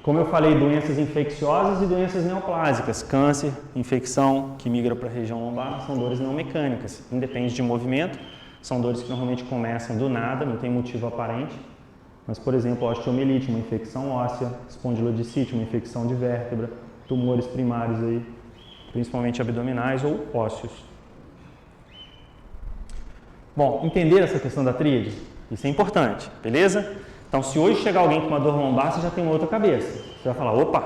Como eu falei, doenças infecciosas e doenças neoplásicas, câncer, infecção que migra para a região lombar, são dores não mecânicas, independe de movimento, são dores que normalmente começam do nada, não tem motivo aparente, mas, por exemplo, osteomielite, uma infecção óssea, espondilodicite, uma infecção de vértebra, tumores primários aí, principalmente abdominais ou ósseos. Bom, entender essa questão da tríade? Isso é importante, beleza? Então, se hoje chegar alguém com uma dor lombar, você já tem uma outra cabeça. Você vai falar, opa,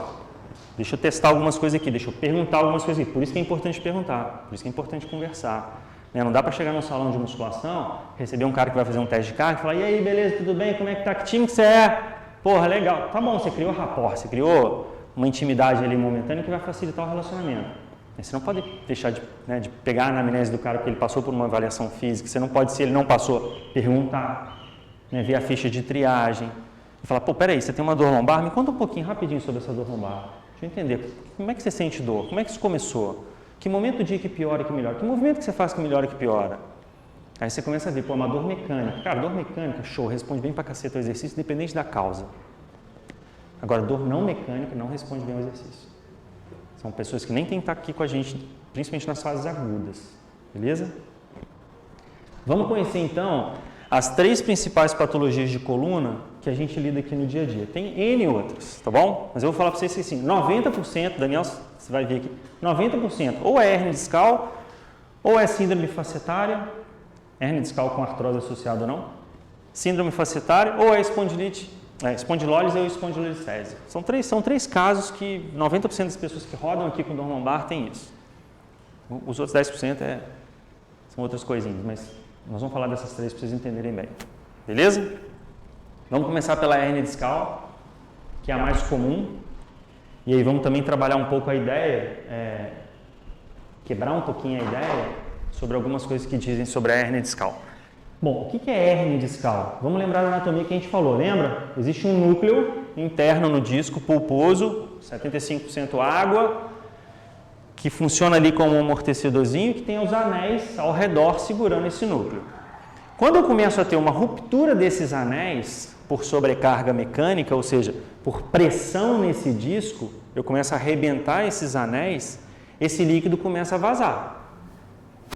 deixa eu testar algumas coisas aqui, deixa eu perguntar algumas coisas aqui. Por isso que é importante perguntar, por isso que é importante conversar. Não dá para chegar num salão de musculação, receber um cara que vai fazer um teste de carga e falar, e aí, beleza, tudo bem, como é que tá, que time que você é? Porra, legal. Tá bom, você criou rapport, você criou uma intimidade ali momentânea que vai facilitar o relacionamento. Você não pode deixar de pegar a anamnese do cara porque ele passou por uma avaliação física, você não pode, se ele não passou, perguntar. Ver a ficha de triagem e falar, pô, peraí, você tem uma dor lombar? Me conta um pouquinho, rapidinho sobre essa dor lombar. Deixa eu entender, como é que você sente dor? Como é que isso começou? Que momento do dia que piora e que melhora? Que movimento que você faz que melhora e que piora? Aí você começa a ver, pô, uma dor mecânica. Cara, dor mecânica, show, responde bem pra caceta ao exercício, independente da causa. Agora, dor não mecânica não responde bem ao exercício. São pessoas que nem tem que estar aqui com a gente, principalmente nas fases agudas, beleza? Vamos conhecer, então, as 3 principais patologias de coluna que a gente lida aqui no dia a dia. Tem N outras, tá bom? Mas eu vou falar para vocês assim, 90%, Daniel, você vai ver aqui, 90% ou é hérnia discal, ou é síndrome facetária, hérnia discal com artrose associada ou não, síndrome facetária, ou é espondilólise ou espondilolisese. São três casos que 90% das pessoas que rodam aqui com dor lombar têm isso. Os outros 10% são outras coisinhas, mas nós vamos falar dessas 3 para vocês entenderem bem. Beleza? Vamos começar pela hérnia discal, que é a mais comum. E aí vamos também trabalhar um pouco a ideia, quebrar um pouquinho a ideia sobre algumas coisas que dizem sobre a hérnia discal. Bom, o que é hérnia discal? Vamos lembrar da anatomia que a gente falou, lembra? Existe um núcleo interno no disco pulposo, 75% água, que funciona ali como um amortecedorzinho, que tem os anéis ao redor segurando esse núcleo. Quando eu começo a ter uma ruptura desses anéis por sobrecarga mecânica, ou seja, por pressão nesse disco, eu começo a arrebentar esses anéis, esse líquido começa a vazar.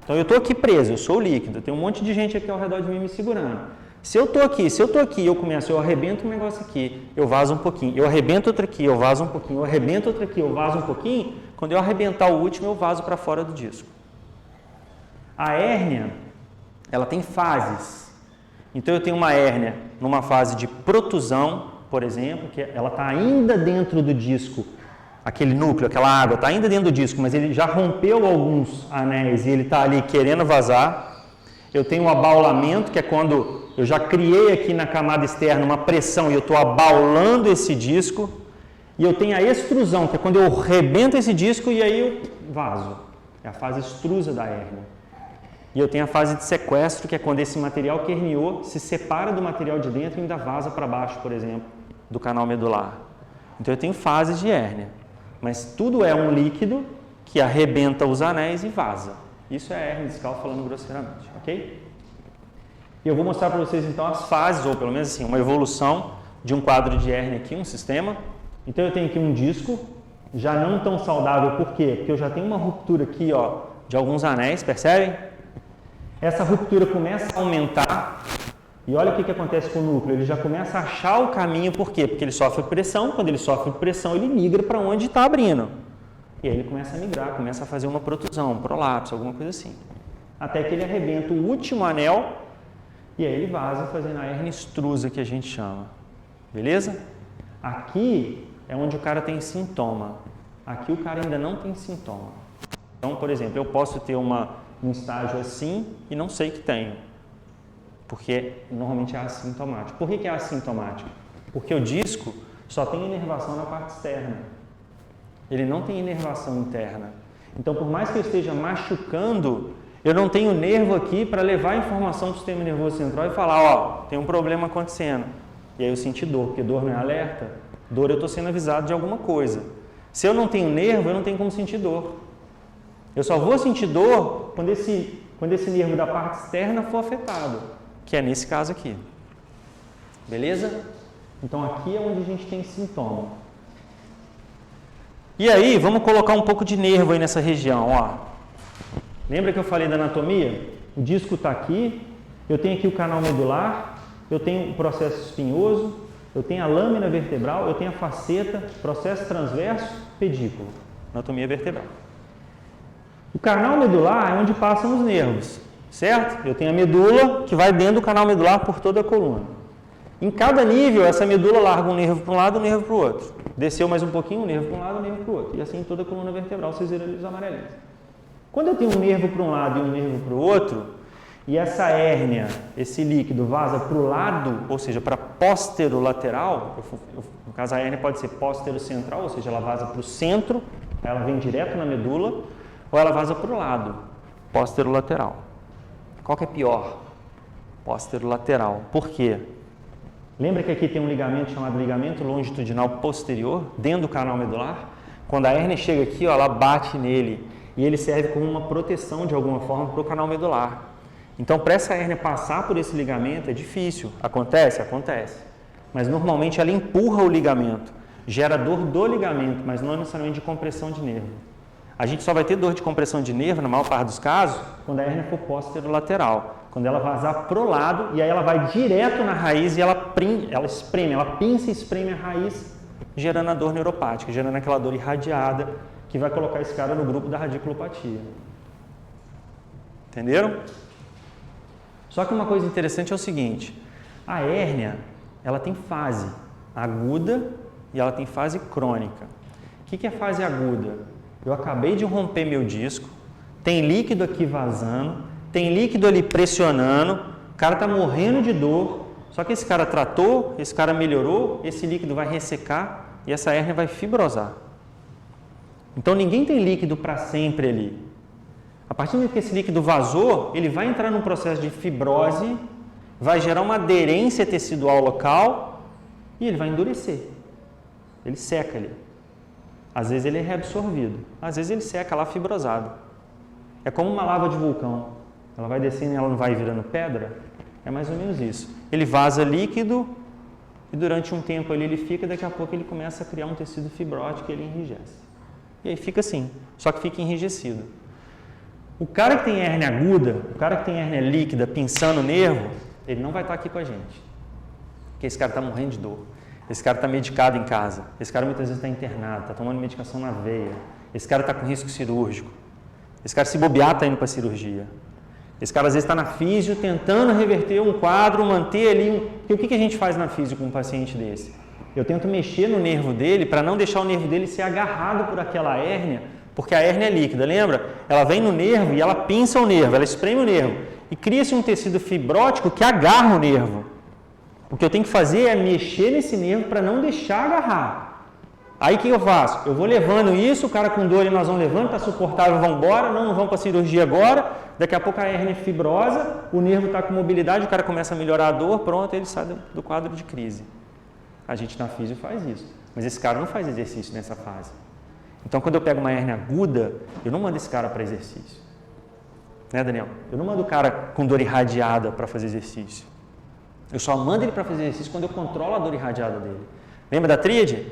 Então eu estou aqui preso, eu sou o líquido, tem um monte de gente aqui ao redor de mim me segurando. Se eu estou aqui, eu arrebento um negócio aqui, eu vazo um pouquinho, eu arrebento outro aqui, eu vazo um pouquinho, eu arrebento outro aqui, eu vazo um pouquinho, quando eu arrebentar o último, eu vazo para fora do disco. A hérnia, ela tem fases. Então eu tenho uma hérnia numa fase de protusão, por exemplo, que ela está ainda dentro do disco, aquele núcleo, aquela água está ainda dentro do disco, mas ele já rompeu alguns anéis e ele está ali querendo vazar. Eu tenho um abaulamento, que é quando eu já criei aqui na camada externa uma pressão e eu estou abaulando esse disco. E eu tenho a extrusão, que é quando eu rebento esse disco e aí eu vazo. É a fase extrusa da hérnia. E eu tenho a fase de sequestro, que é quando esse material que herniou se separa do material de dentro e ainda vaza para baixo, por exemplo, do canal medular. Então eu tenho fases de hérnia. Mas tudo é um líquido que arrebenta os anéis e vaza. Isso é a hérnia discal falando grosseiramente, ok? E eu vou mostrar para vocês então as fases, ou pelo menos assim, uma evolução de um quadro de hérnia aqui, um sistema. Então eu tenho aqui um disco, já não tão saudável, por quê? Porque eu já tenho uma ruptura aqui, ó, de alguns anéis, percebem? Essa ruptura começa a aumentar e olha o que acontece com o núcleo, ele já começa a achar o caminho, por quê? Porque ele sofre pressão, quando ele sofre pressão ele migra para onde está abrindo. E aí ele começa a migrar, começa a fazer uma protusão, um prolapso, alguma coisa assim. Até que ele arrebenta o último anel e aí ele vaza fazendo a hérnia extrusa que a gente chama. Beleza? Aqui é onde o cara tem sintoma. Aqui o cara ainda não tem sintoma. Então, por exemplo, eu posso ter um estágio assim e não sei que tenho. Porque normalmente é assintomático. Por que é assintomático? Porque o disco só tem inervação na parte externa. Ele não tem inervação interna. Então, por mais que eu esteja machucando, eu não tenho nervo aqui para levar a informação para o sistema nervoso central e falar, ó, tem um problema acontecendo. E aí eu senti dor, porque dor não é alerta. Dor eu estou sendo avisado de alguma coisa. Se eu não tenho nervo, eu não tenho como sentir dor. Eu só vou sentir dor quando esse nervo da parte externa for afetado, que é nesse caso aqui. Beleza? Então aqui é onde a gente tem sintoma. E aí, vamos colocar um pouco de nervo aí nessa região, ó. Lembra que eu falei da anatomia? O disco está aqui, eu tenho aqui o canal medular, eu tenho o processo espinhoso, eu tenho a lâmina vertebral, eu tenho a faceta, processo transverso, pedículo. Anatomia vertebral. O canal medular é onde passam os nervos, certo? Eu tenho a medula que vai dentro do canal medular por toda a coluna. Em cada nível, essa medula larga um nervo para um lado e um nervo para o outro. Desceu mais um pouquinho, um nervo para um lado e um nervo para o outro. E assim toda a coluna vertebral, vocês viram ali os amarelinhos. Quando eu tenho um nervo para um lado e um nervo para o outro, e essa hérnia, esse líquido vaza para o lado, ou seja, para posterolateral, no caso a hérnia pode ser posterocentral, ou seja, ela vaza para o centro, ela vem direto na medula, ou ela vaza para o lado, posterolateral. Qual que é pior? Posterolateral. Por quê? Lembra que aqui tem um ligamento chamado ligamento longitudinal posterior, dentro do canal medular? Quando a hérnia chega aqui, ó, ela bate nele e ele serve como uma proteção de alguma forma para o canal medular. Então, para essa hérnia passar por esse ligamento é difícil. Acontece? Acontece. Mas normalmente ela empurra o ligamento, gera dor do ligamento, mas não necessariamente de compressão de nervo. A gente só vai ter dor de compressão de nervo, na maior parte dos casos, quando a hérnia for posterolateral. Quando ela vazar para o lado e aí ela vai direto na raiz e ela espreme, ela pinça e espreme a raiz, gerando a dor neuropática, gerando aquela dor irradiada que vai colocar esse cara no grupo da radiculopatia. Entenderam? Só que uma coisa interessante é o seguinte, a hérnia, ela tem fase aguda e ela tem fase crônica. O que é fase aguda? Eu acabei de romper meu disco, tem líquido aqui vazando, tem líquido ali pressionando, o cara está morrendo de dor, só que esse cara tratou, esse cara melhorou, esse líquido vai ressecar e essa hérnia vai fibrosar. Então ninguém tem líquido para sempre ali. A partir do momento que esse líquido vazou, ele vai entrar num processo de fibrose, vai gerar uma aderência tecidual local e ele vai endurecer. Ele seca ali. Às vezes ele é reabsorvido, às vezes ele seca lá fibrosado. É como uma lava de vulcão. Ela vai descendo e ela não vai virando pedra? É mais ou menos isso. Ele vaza líquido e durante um tempo ali ele fica, daqui a pouco ele começa a criar um tecido fibrótico e ele enrijece. E aí fica assim, só que fica enrijecido. O cara que tem hérnia aguda, o cara que tem hérnia líquida, pinçando o nervo, ele não vai estar aqui com a gente. Porque esse cara está morrendo de dor. Esse cara está medicado em casa. Esse cara muitas vezes está internado, está tomando medicação na veia. Esse cara está com risco cirúrgico. Esse cara se bobear está indo para a cirurgia. Esse cara às vezes está na físio tentando reverter um quadro, manter ali... Porque o que a gente faz na físio com um paciente desse? Eu tento mexer no nervo dele para não deixar o nervo dele ser agarrado por aquela hérnia, porque a hérnia é líquida, lembra? Ela vem no nervo e ela pinça o nervo, ela espreme o nervo e cria-se um tecido fibrótico que agarra o nervo. O que eu tenho que fazer é mexer nesse nervo para não deixar agarrar. Aí o que eu faço? Eu vou levando isso, o cara com dor e nós vamos levando, está suportável, vamos embora, não vamos para a cirurgia agora, daqui a pouco a hérnia é fibrosa, o nervo está com mobilidade, o cara começa a melhorar a dor, pronto, ele sai do quadro de crise. A gente na físio faz isso, mas esse cara não faz exercício nessa fase. Então quando eu pego uma hérnia aguda, eu não mando esse cara para exercício. Né, Daniel? Eu não mando o cara com dor irradiada para fazer exercício. Eu só mando ele para fazer exercício quando eu controlo a dor irradiada dele. Lembra da tríade?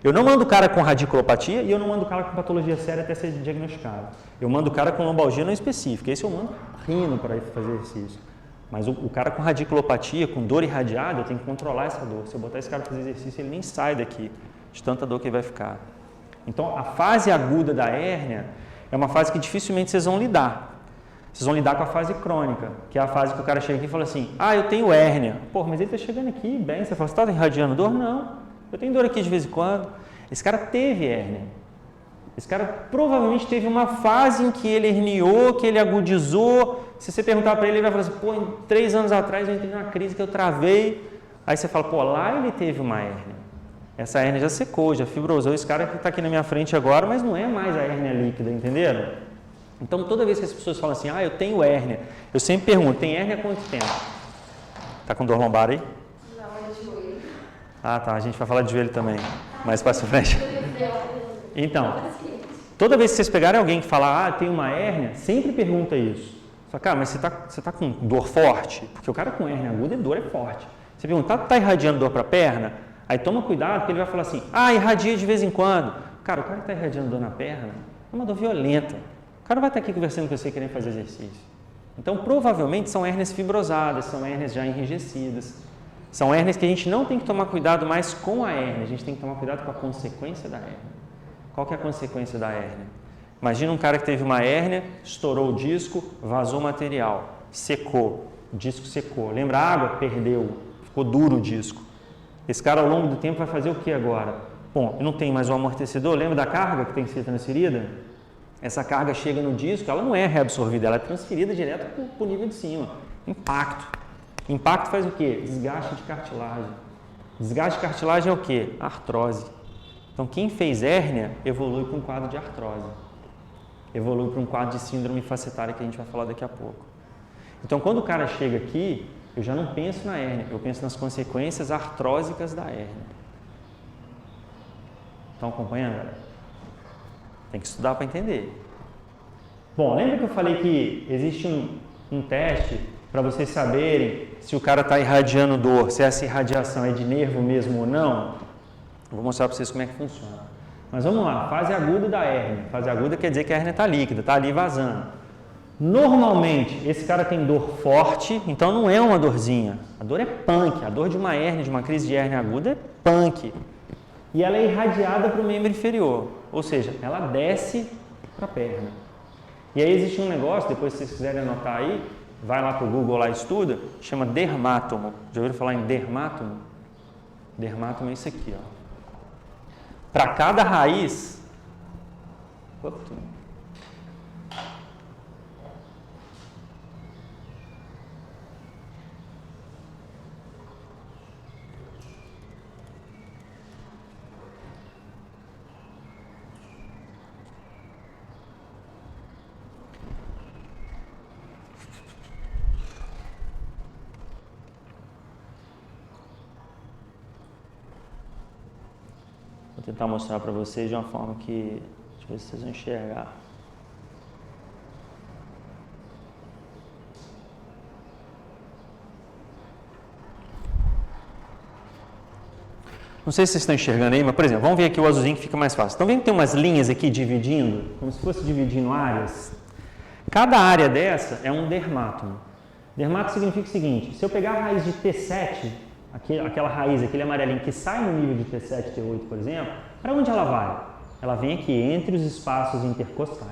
Eu não mando o cara com radiculopatia e eu não mando o cara com patologia séria até ser diagnosticado. Eu mando o cara com lombalgia não específica. Esse eu mando rindo para fazer exercício. Mas o cara com radiculopatia, com dor irradiada, eu tenho que controlar essa dor. Se eu botar esse cara para fazer exercício, ele nem sai daqui, de tanta dor que ele vai ficar. Então, a fase aguda da hérnia é uma fase que dificilmente vocês vão lidar. Vocês vão lidar com a fase crônica, que é a fase que o cara chega aqui e fala assim, eu tenho hérnia. Pô, mas ele está chegando aqui bem. Você fala, você está irradiando dor? Não. Eu tenho dor aqui de vez em quando. Esse cara teve hérnia. Esse cara provavelmente teve uma fase em que ele herniou, que ele agudizou. Se você perguntar para ele, ele vai falar assim, pô, 3 anos atrás eu entrei numa crise que eu travei. Aí você fala, pô, lá ele teve uma hérnia. Essa hérnia já secou, já fibrosou. Esse cara que está aqui na minha frente agora, mas não é mais a hérnia líquida, entenderam? Então, toda vez que as pessoas falam assim, eu tenho hérnia, eu sempre pergunto, tem hérnia há quanto tempo? Tá com dor lombar aí? Não, é de joelho. Ah, tá, a gente vai falar de joelho também, mais para frente. Então, toda vez que vocês pegarem alguém que fala, tem uma hérnia, sempre pergunta isso. Só que, mas você tá com dor forte? Porque o cara com hérnia aguda, dor é forte. Você pergunta, tá irradiando dor para a perna? Aí toma cuidado, porque ele vai falar assim, irradia de vez em quando. Cara, o cara que está irradiando dor na perna é uma dor violenta. O cara vai estar aqui conversando com você querendo fazer exercício. Então, provavelmente são hérnias fibrosadas, são hérnias já enrijecidas. São hérnias que a gente não tem que tomar cuidado mais com a hérnia, a gente tem que tomar cuidado com a consequência da hérnia. Qual que é a consequência da hérnia? Imagina um cara que teve uma hérnia, estourou o disco, vazou material, secou, o disco secou. Lembra a água? Perdeu, ficou duro o disco. Esse cara ao longo do tempo vai fazer o que agora? Bom, eu não tenho mais um amortecedor, lembra da carga que tem que ser transferida? Essa carga chega no disco, ela não é reabsorvida, ela é transferida direto para o nível de cima. Impacto. Impacto faz o quê? Desgaste de cartilagem. Desgaste de cartilagem é o quê? Artrose. Então, quem fez hérnia evolui para um quadro de artrose. Evolui para um quadro de síndrome facetária que a gente vai falar daqui a pouco. Então, quando o cara chega aqui, eu já não penso na hérnia, eu penso nas consequências artrósicas da hérnia. Estão acompanhando, galera? Tem que estudar para entender. Bom, lembra que eu falei que existe um teste para vocês saberem se o cara está irradiando dor, se essa irradiação é de nervo mesmo ou não? Eu vou mostrar para vocês como é que funciona. Mas vamos lá, fase aguda da hérnia. Fase aguda quer dizer que a hérnia está líquida, está ali vazando. Normalmente, esse cara tem dor forte, então não é uma dorzinha. A dor é punk, a dor de uma hérnia, de uma crise de hérnia aguda é punk. E ela é irradiada para o membro inferior, ou seja, ela desce para a perna. E aí existe um negócio, depois se vocês quiserem anotar aí, vai lá para o Google lá e estuda, chama dermátomo. Já ouviram falar em dermátomo? Dermátomo é isso aqui, ó. Para cada raiz... Vou tentar mostrar para vocês de uma forma que, deixa eu ver se vocês vão enxergar. Não sei se vocês estão enxergando aí, mas, por exemplo, vamos ver aqui o azulzinho que fica mais fácil. Estão vendo que tem umas linhas aqui dividindo, como se fosse dividindo áreas? Cada área dessa é um dermátomo. Dermátomo significa o seguinte, se eu pegar a raiz de T7, aquela raiz, aquele amarelinho que sai no nível de T7, T8, por exemplo, para onde ela vai? Ela vem aqui entre os espaços intercostais.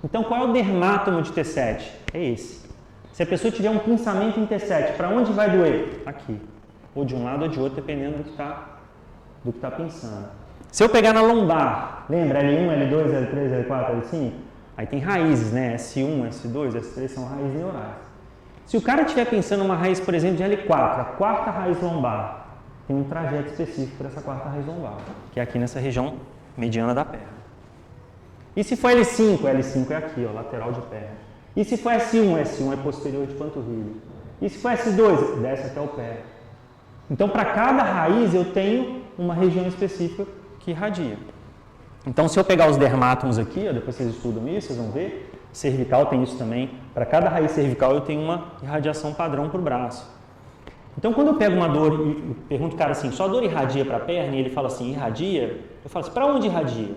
Então, qual é o dermátomo de T7? É esse. Se a pessoa tiver um pinçamento em T7, para onde vai doer? Aqui. Ou de um lado ou de outro, dependendo do que está pinçando. Se eu pegar na lombar, lembra? L1, L2, L3, L4, L5? Aí tem raízes, né? S1, S2, S3 são raízes neurais. Se o cara estiver pensando uma raiz, por exemplo, de L4, a quarta raiz lombar, tem um trajeto específico para essa quarta raiz lombar, que é aqui nessa região mediana da perna. E se for L5? L5 é aqui, ó, lateral de perna. E se for S1? S1 é posterior de panturrilha. E se for S2? Desce até o pé. Então, para cada raiz, eu tenho uma região específica que irradia. Então, se eu pegar os dermátomos aqui, ó, depois vocês estudam isso, vocês vão ver, cervical tem isso também. Para cada raiz cervical, eu tenho uma irradiação padrão para o braço. Então, quando eu pego uma dor e pergunto o cara assim, só dor irradia para a perna? E ele fala assim, irradia? Eu falo assim, para onde irradia?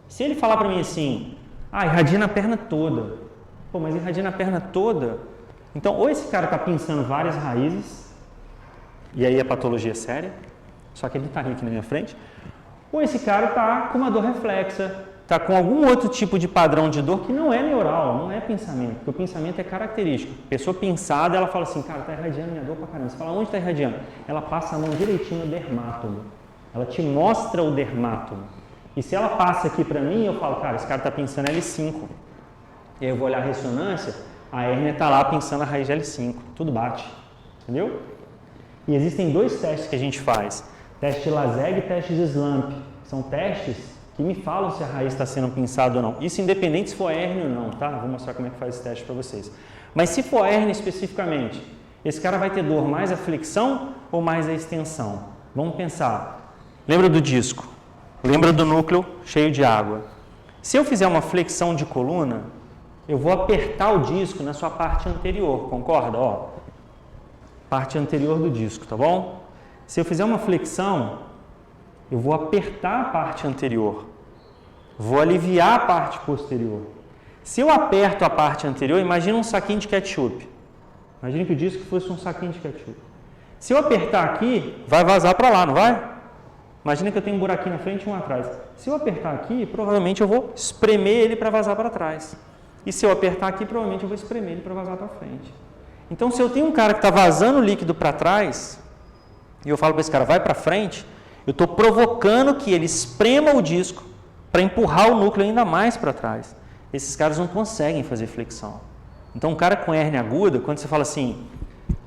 Se ele falar para mim assim, irradia na perna toda. Pô, mas irradia na perna toda? Então, ou esse cara está pensando várias raízes, e aí a patologia é séria, só que ele está aqui na minha frente, ou esse cara está com uma dor reflexa, está com algum outro tipo de padrão de dor que não é neural, não é pensamento, porque o pensamento é característico. Pessoa pensada, ela fala assim, cara, está irradiando minha dor pra caramba. Você fala, onde está irradiando? Ela passa a mão direitinho no dermátomo, ela te mostra o dermátomo. E se ela passa aqui para mim, eu falo, cara, esse cara está pensando L5. E aí eu vou olhar a ressonância, a hérnia está lá pensando a raiz de L5, tudo bate, entendeu? E existem dois testes que a gente faz, teste de Lazeg e teste de Slump. São testes que me falam se a raiz está sendo pinçada ou não. Isso independente se for hérnia ou não, tá? Vou mostrar como é que faz esse teste para vocês. Mas se for hérnia especificamente, esse cara vai ter dor mais a flexão ou mais a extensão? Vamos pensar. Lembra do disco? Lembra do núcleo cheio de água? Se eu fizer uma flexão de coluna, eu vou apertar o disco na sua parte anterior, concorda? Ó, parte anterior do disco, tá bom? Se eu fizer uma flexão, eu vou apertar a parte anterior, vou aliviar a parte posterior. Se eu aperto a parte anterior, imagina um saquinho de ketchup. Imagina que o disco fosse um saquinho de ketchup. Se eu apertar aqui, vai vazar para lá, não vai? Imagina que eu tenho um buraquinho na frente e um atrás. Se eu apertar aqui, provavelmente eu vou espremer ele para vazar para trás. E se eu apertar aqui, provavelmente eu vou espremer ele para vazar para frente. Então, se eu tenho um cara que está vazando líquido para trás, e eu falo para esse cara, vai para frente, eu estou provocando que ele esprema o disco para empurrar o núcleo ainda mais para trás. Esses caras não conseguem fazer flexão. Então, um cara com hérnia aguda, quando você fala assim,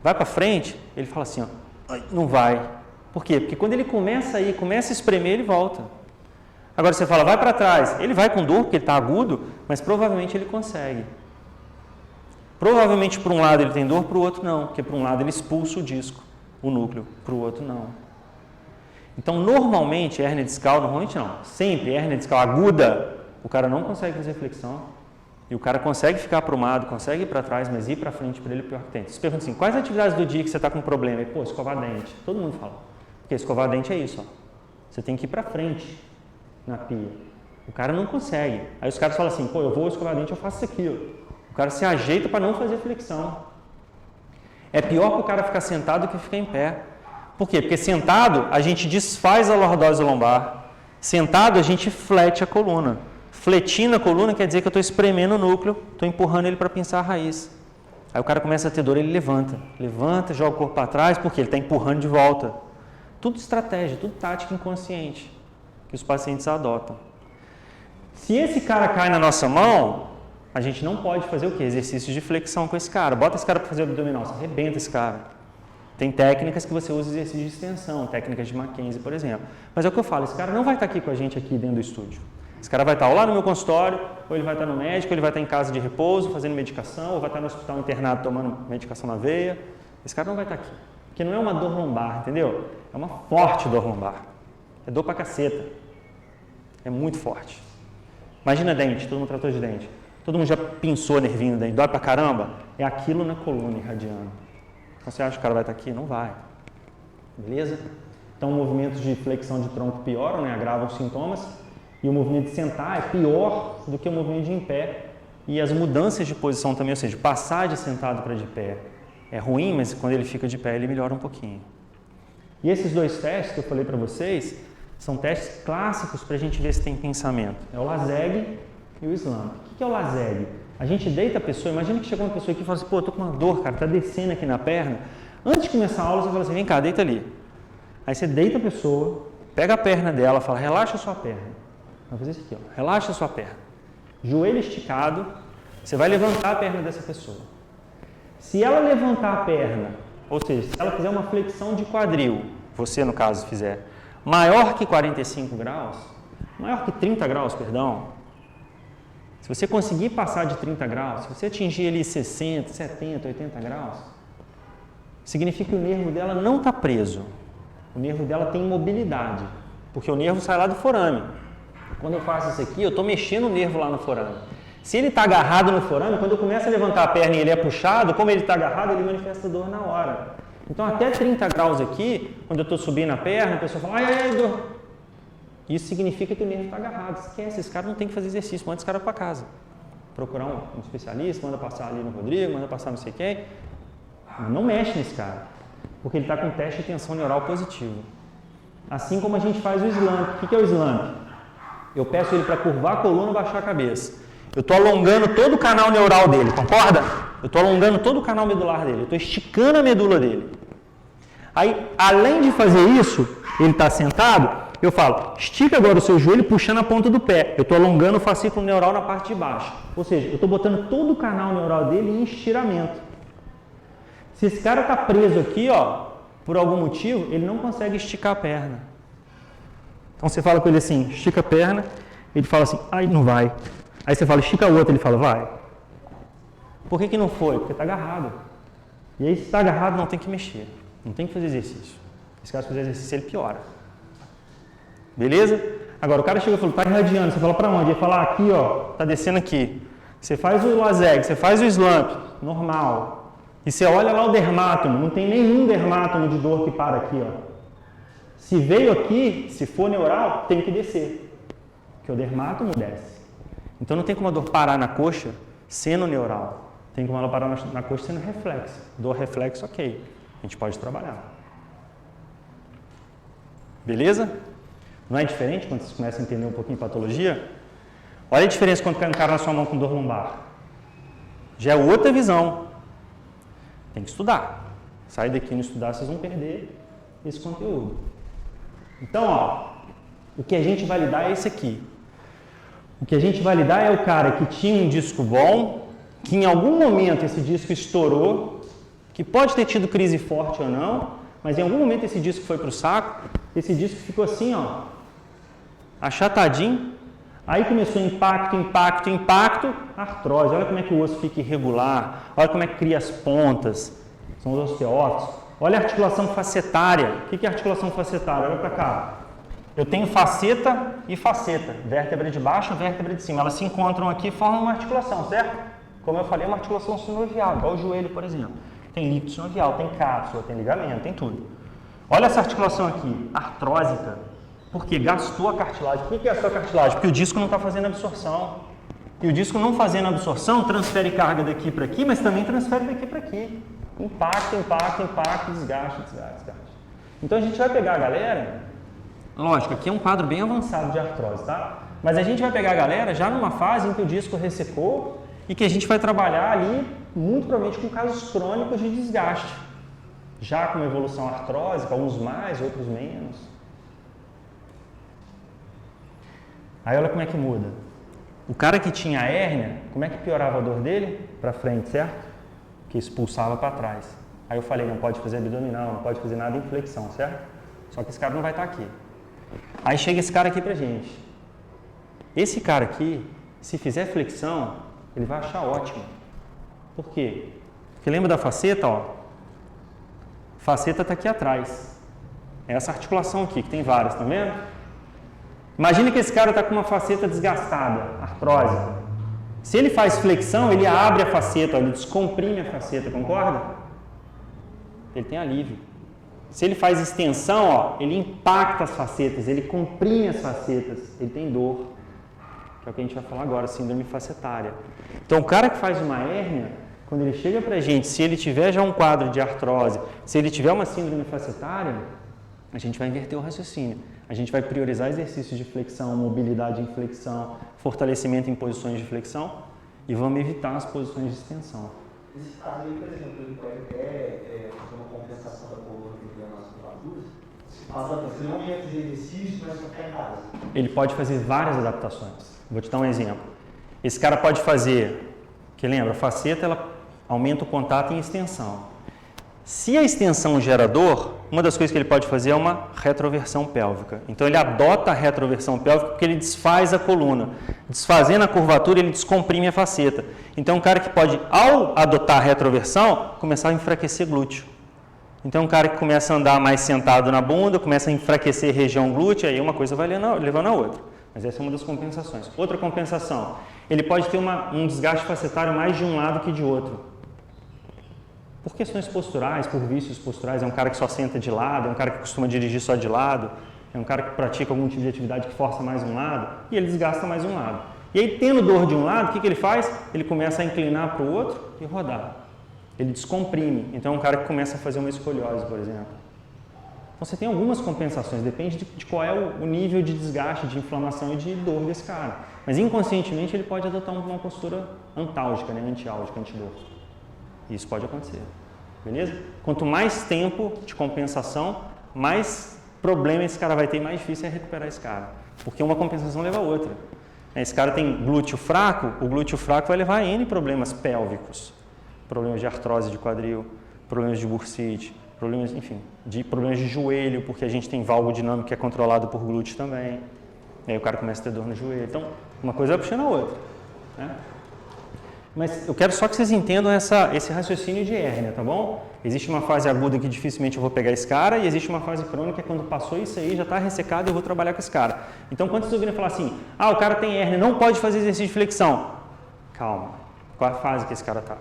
vai para frente, ele fala assim, ó, não vai. Por quê? Porque quando ele começa a ir, começa a espremer, ele volta. Agora você fala, vai para trás, ele vai com dor porque ele está agudo, mas provavelmente ele consegue. Provavelmente, por um lado ele tem dor, para o outro não, porque por um lado ele expulsa o disco, o núcleo, para o outro não. Então, normalmente, hérnia discal, normalmente não, sempre hérnia discal aguda, o cara não consegue fazer flexão, e o cara consegue ficar aprumado, consegue ir para trás, mas ir para frente para ele é o pior que tem. Você pergunta assim, quais atividades do dia que você está com problema? E, pô, escovar dente. Todo mundo fala. Porque escovar dente é isso, ó. Você tem que ir para frente na pia. O cara não consegue. Aí os caras falam assim, pô, eu vou escovar dente, eu faço isso aqui, ó. O cara se ajeita para não fazer flexão. É pior que o cara ficar sentado do que ficar em pé. Por quê? Porque sentado, a gente desfaz a lordose lombar. Sentado, a gente flete a coluna. Fletindo a coluna quer dizer que eu estou espremendo o núcleo, estou empurrando ele para pinçar a raiz. Aí o cara começa a ter dor, ele levanta, joga o corpo para trás, porque ele está empurrando de volta. Tudo estratégia, tudo tática inconsciente que os pacientes adotam. Se esse cara cai na nossa mão, a gente não pode fazer o quê? Exercícios de flexão com esse cara. Bota esse cara para fazer abdominal, você arrebenta esse cara. Tem técnicas que você usa exercício de extensão, técnicas de Mackenzie, por exemplo. Mas é o que eu falo, esse cara não vai estar aqui com a gente aqui dentro do estúdio. Esse cara vai estar ou lá no meu consultório, ou ele vai estar no médico, ou ele vai estar em casa de repouso, fazendo medicação, ou vai estar no hospital internado tomando medicação na veia. Esse cara não vai estar aqui. Porque não é uma dor lombar, entendeu? É uma forte dor lombar. É dor pra caceta. É muito forte. Imagina dente, todo mundo tratou de dente. Todo mundo já pinçou nervinho no dente, dói pra caramba? É aquilo na coluna irradiando. Então você acha que o cara vai estar aqui? Não vai. Beleza? Então movimentos de flexão de tronco pioram, né? Agravam os sintomas. E o movimento de sentar é pior do que o movimento de em pé. E as mudanças de posição também, ou seja, passar de sentado para de pé é ruim, mas quando ele fica de pé ele melhora um pouquinho. E esses dois testes que eu falei para vocês são testes clássicos para a gente ver se tem pensamento. É o LASEG e o SLAMP. O que é o LASEG? A gente deita a pessoa, imagina que chegou uma pessoa aqui e fala assim, pô, eu tô com uma dor, cara, tá descendo aqui na perna. Antes de começar a aula, você fala assim, vem cá, deita ali. Aí você deita a pessoa, pega a perna dela, fala, relaxa a sua perna. Vai fazer isso aqui, ó. Relaxa a sua perna. Joelho esticado, você vai levantar a perna dessa pessoa. Se ela levantar a perna, ou seja, se ela fizer uma flexão de quadril, você no caso fizer, maior que 45 graus, maior que 30 graus, perdão, se você conseguir passar de 30 graus, se você atingir ali 60, 70, 80 graus, significa que o nervo dela não está preso. O nervo dela tem mobilidade, porque o nervo sai lá do forame. Quando eu faço isso aqui, eu estou mexendo o nervo lá no forame. Se ele está agarrado no forame, quando eu começo a levantar a perna e ele é puxado, como ele está agarrado, ele manifesta dor na hora. Então, até 30 graus aqui, quando eu estou subindo a perna, a pessoa fala, ai, dor. Isso significa que o nervo está agarrado. Esquece, esse cara não tem que fazer exercício, manda esse cara para casa. Procurar um especialista, manda passar ali no Rodrigo, manda passar não sei quem. Não mexe nesse cara, porque ele está com teste de tensão neural positivo. Assim como a gente faz o SLAMP. O que é o SLAMP? Eu peço ele para curvar a coluna e baixar a cabeça. Eu estou alongando todo o canal neural dele, concorda? Eu estou alongando todo o canal medular dele, eu estou esticando a medula dele. Aí, além de fazer isso, ele está sentado, eu falo, estica agora o seu joelho puxando a ponta do pé. Eu estou alongando o fascículo neural na parte de baixo. Ou seja, eu estou botando todo o canal neural dele em estiramento. Se esse cara está preso aqui, ó, por algum motivo, ele não consegue esticar a perna. Então você fala com ele assim, estica a perna, ele fala assim, ai, não vai. Aí você fala, estica a outra, ele fala, vai. Por que não foi? Porque está agarrado. E aí, se está agarrado, não tem que mexer. Não tem que fazer exercício. Se caso fazer exercício, ele piora. Beleza? Agora, o cara chega e fala, está irradiando. Você fala, para onde? Ele fala, aqui, ó, está descendo aqui. Você faz o LASEG, você faz o SLAMP, normal. E você olha lá o dermátomo, não tem nenhum dermátomo de dor que para aqui, ó. Se veio aqui, se for neural, tem que descer, porque o dermato não desce. Então não tem como a dor parar na coxa sendo neural, tem como ela parar na coxa sendo reflexo. Dor reflexo, ok, a gente pode trabalhar. Beleza? Não é diferente quando vocês começam a entender um pouquinho de patologia? Olha a diferença quando cai um cara na sua mão com dor lombar. Já é outra visão. Tem que estudar. Sai daqui e não estudar, vocês vão perder esse conteúdo. Então, ó, o que a gente vai lidar é esse aqui. O que a gente vai lidar é o cara que tinha um disco bom, que em algum momento esse disco estourou, que pode ter tido crise forte ou não, mas em algum momento esse disco foi para o saco, esse disco ficou assim, ó, achatadinho, aí começou impacto, impacto, impacto, artrose. Olha como é que o osso fica irregular, olha como é que cria as pontas, são os osteócitos. Olha a articulação facetária. O que é articulação facetária? Olha para cá. Eu tenho faceta e faceta, vértebra de baixo, vértebra de cima. Elas se encontram aqui e formam uma articulação, certo? Como eu falei, uma articulação sinovial, igual o joelho, por exemplo. Tem líquido sinovial, tem cápsula, tem ligamento, tem tudo. Olha essa articulação aqui, artrósica. Porque gastou a cartilagem. Por que gastou a cartilagem? Porque o disco não está fazendo absorção. E o disco não fazendo absorção transfere carga daqui para aqui, mas também transfere daqui para aqui. Impacto, impacto, impacto, desgaste, desgaste, desgaste. Então a gente vai pegar a galera, lógico, aqui é um quadro bem avançado de artrose, tá? Mas a gente vai pegar a galera já numa fase em que o disco ressecou e que a gente vai trabalhar ali, muito provavelmente com casos crônicos de desgaste. Já com uma evolução artrósica, alguns mais, outros menos. Aí olha como é que muda. O cara que tinha hérnia, como é que piorava a dor dele? Para frente, certo? Que expulsava para trás. Aí eu falei, não pode fazer abdominal, não pode fazer nada em flexão, certo? Só que esse cara não vai estar aqui. Aí chega esse cara aqui pra gente. Esse cara aqui, se fizer flexão, ele vai achar ótimo. Por quê? Porque lembra da faceta, ó? Faceta está aqui atrás. É essa articulação aqui, que tem várias, tá vendo? Imagina que esse cara está com uma faceta desgastada, artrose. Se ele faz flexão, ele abre a faceta, ele descomprime a faceta, concorda? Ele tem alívio. Se ele faz extensão, ó, ele impacta as facetas, ele comprime as facetas, ele tem dor. Que é o que a gente vai falar agora, síndrome facetária. Então, o cara que faz uma hérnia, quando ele chega pra gente, se ele tiver já um quadro de artrose, se ele tiver uma síndrome facetária, a gente vai inverter o raciocínio. A gente vai priorizar exercícios de flexão, mobilidade em flexão, fortalecimento em posições de flexão e vamos evitar as posições de extensão. Nesse caso aí, por exemplo, ele pode até fazer uma compensação da coluna que tem nas musculaturas, fazer um momento de exercício, mas não ficar em casa. Ele pode fazer várias adaptações. Vou te dar um exemplo. Esse cara pode fazer, que lembra, a faceta ela aumenta o contato em extensão. Se a extensão gera dor, uma das coisas que ele pode fazer é uma retroversão pélvica. Então ele adota a retroversão pélvica porque ele desfaz a coluna. Desfazendo a curvatura, ele descomprime a faceta. Então um cara que pode, ao adotar a retroversão, começar a enfraquecer glúteo. Então um cara que começa a andar mais sentado na bunda, começa a enfraquecer a região glútea, aí uma coisa vai levando a outra. Mas essa é uma das compensações. Outra compensação, ele pode ter um desgaste facetário mais de um lado que de outro. Por questões posturais, por vícios posturais, é um cara que só senta de lado, é um cara que costuma dirigir só de lado, é um cara que pratica algum tipo de atividade que força mais um lado e ele desgasta mais um lado. E aí, tendo dor de um lado, o que ele faz? Ele começa a inclinar para o outro e rodar. Ele descomprime. Então, é um cara que começa a fazer uma escoliose, por exemplo. Então, você tem algumas compensações, depende de qual é o nível de desgaste, de inflamação e de dor desse cara. Mas, inconscientemente, ele pode adotar uma postura antálgica, né? Antiálgica, antidor. Isso pode acontecer, beleza? Quanto mais tempo de compensação, mais problema esse cara vai ter e mais difícil é recuperar esse cara. Porque uma compensação leva a outra. Esse cara tem glúteo fraco, o glúteo fraco vai levar a N problemas pélvicos. Problemas de artrose de quadril, problemas de bursite, problemas, enfim, problemas de joelho, porque a gente tem valgo dinâmico que é controlado por glúteo também. E aí o cara começa a ter dor no joelho. Então, uma coisa vai puxando a outra, né? Mas eu quero só que vocês entendam esse raciocínio de hérnia, tá bom? Existe uma fase aguda que dificilmente eu vou pegar esse cara e existe uma fase crônica que quando passou isso aí já está ressecado e eu vou trabalhar com esse cara. Então, quando vocês ouvirem falar assim, o cara tem hérnia, não pode fazer exercício de flexão. Calma, qual a fase que esse cara está?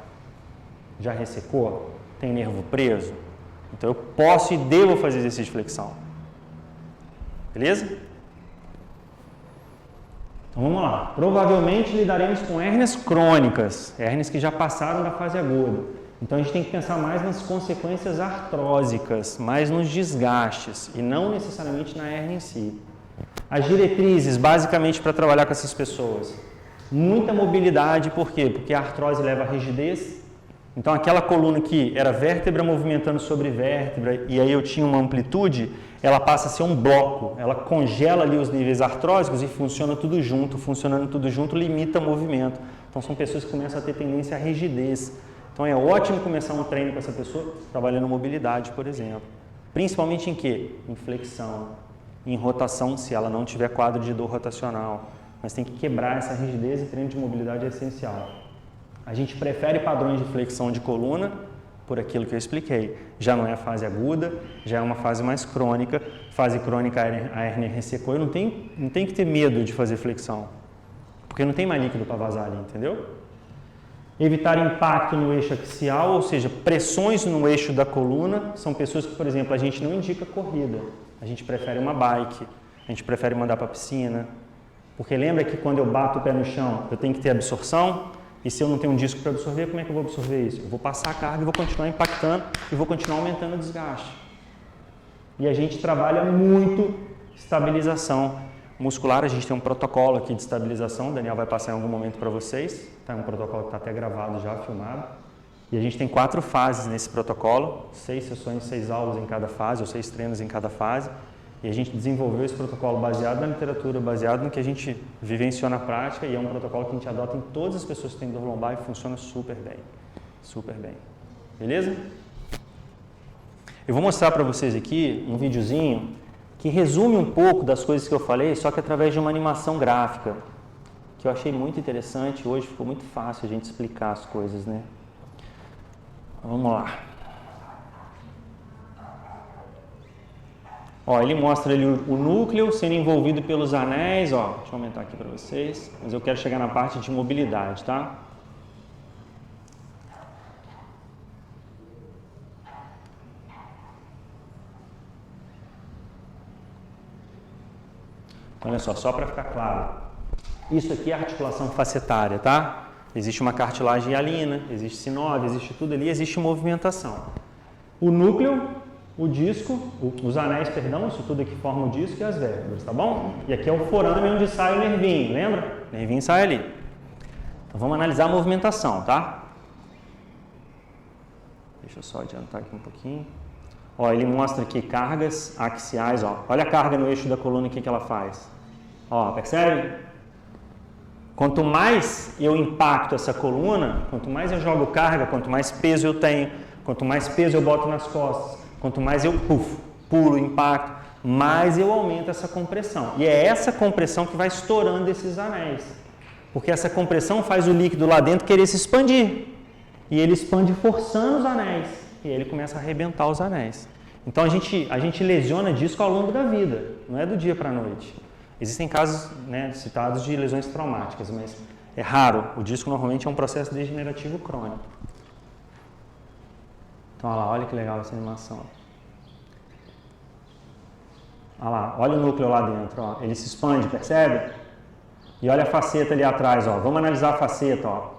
Já ressecou? Tem nervo preso? Então, eu posso e devo fazer exercício de flexão. Beleza? Então vamos lá. Provavelmente lidaremos com hérnias crônicas, hérnias que já passaram da fase aguda. Então a gente tem que pensar mais nas consequências artrósicas, mais nos desgastes e não necessariamente na hérnia em si. As diretrizes, basicamente, para trabalhar com essas pessoas. Muita mobilidade, por quê? Porque a artrose leva a rigidez. Então aquela coluna que era vértebra movimentando sobre vértebra e aí eu tinha uma amplitude, ela passa a ser um bloco, ela congela ali os níveis artrósicos e funciona tudo junto, funcionando tudo junto limita o movimento. Então são pessoas que começam a ter tendência à rigidez. Então é ótimo começar um treino com essa pessoa trabalhando mobilidade, por exemplo. Principalmente em quê? Em flexão, em rotação, se ela não tiver quadro de dor rotacional. Mas tem que quebrar essa rigidez e treino de mobilidade é essencial. A gente prefere padrões de flexão de coluna por aquilo que eu expliquei. Já não é a fase aguda, já é uma fase mais crônica. Fase crônica, a hérnia ressecou. Eu não tenho que ter medo de fazer flexão, porque não tem mais líquido para vazar ali, entendeu? Evitar impacto no eixo axial, ou seja, pressões no eixo da coluna. São pessoas que, por exemplo, a gente não indica corrida. A gente prefere uma bike, a gente prefere mandar para a piscina. Porque lembra que quando eu bato o pé no chão, eu tenho que ter absorção? E se eu não tenho um disco para absorver, como é que eu vou absorver isso? Eu vou passar a carga e vou continuar impactando e vou continuar aumentando o desgaste. E a gente trabalha muito estabilização muscular. A gente tem um protocolo aqui de estabilização, o Daniel vai passar em algum momento para vocês. Tá? É um protocolo que está até gravado já, filmado. E a gente tem 4 fases nesse protocolo, 6 sessões, 6 aulas em cada fase, ou 6 treinos em cada fase. E a gente desenvolveu esse protocolo baseado na literatura, baseado no que a gente vivenciou na prática, e é um protocolo que a gente adota em todas as pessoas que têm dor lombar e funciona super bem. Super bem. Beleza? Eu vou mostrar para vocês aqui um videozinho que resume um pouco das coisas que eu falei, só que através de uma animação gráfica, que eu achei muito interessante. Hoje ficou muito fácil a gente explicar as coisas, né? Vamos lá. Ó, ele mostra ali o núcleo sendo envolvido pelos anéis, ó. Deixa eu aumentar aqui para vocês, mas eu quero chegar na parte de mobilidade, tá? Olha só para ficar claro. Isso aqui é articulação facetária, tá? Existe uma cartilagem hialina, existe sinóvio, existe tudo ali, existe movimentação. O núcleo, o disco, os anéis, perdão, isso tudo aqui forma o disco e as vértebras, tá bom? E aqui é o forame onde sai o nervinho, lembra? O nervinho sai ali. Então vamos analisar a movimentação, tá? Deixa eu só adiantar aqui um pouquinho. Ó, ele mostra aqui cargas axiais, ó. Olha a carga no eixo da coluna, o que ela faz. Ó, percebe? Quanto mais eu impacto essa coluna, quanto mais eu jogo carga, quanto mais peso eu tenho, quanto mais peso eu boto nas costas, quanto mais eu pulo, impacto, mais eu aumento essa compressão. E é essa compressão que vai estourando esses anéis. Porque essa compressão faz o líquido lá dentro querer se expandir. E ele expande forçando os anéis. E aí ele começa a arrebentar os anéis. Então a gente lesiona disco ao longo da vida, não é do dia para a noite. Existem casos, né, citados de lesões traumáticas, mas é raro. O disco normalmente é um processo degenerativo crônico. Então olha lá, olha que legal essa animação. Olha lá, olha o núcleo lá dentro, ó. Ele se expande, percebe? E olha a faceta ali atrás, ó. Vamos analisar a faceta, ó.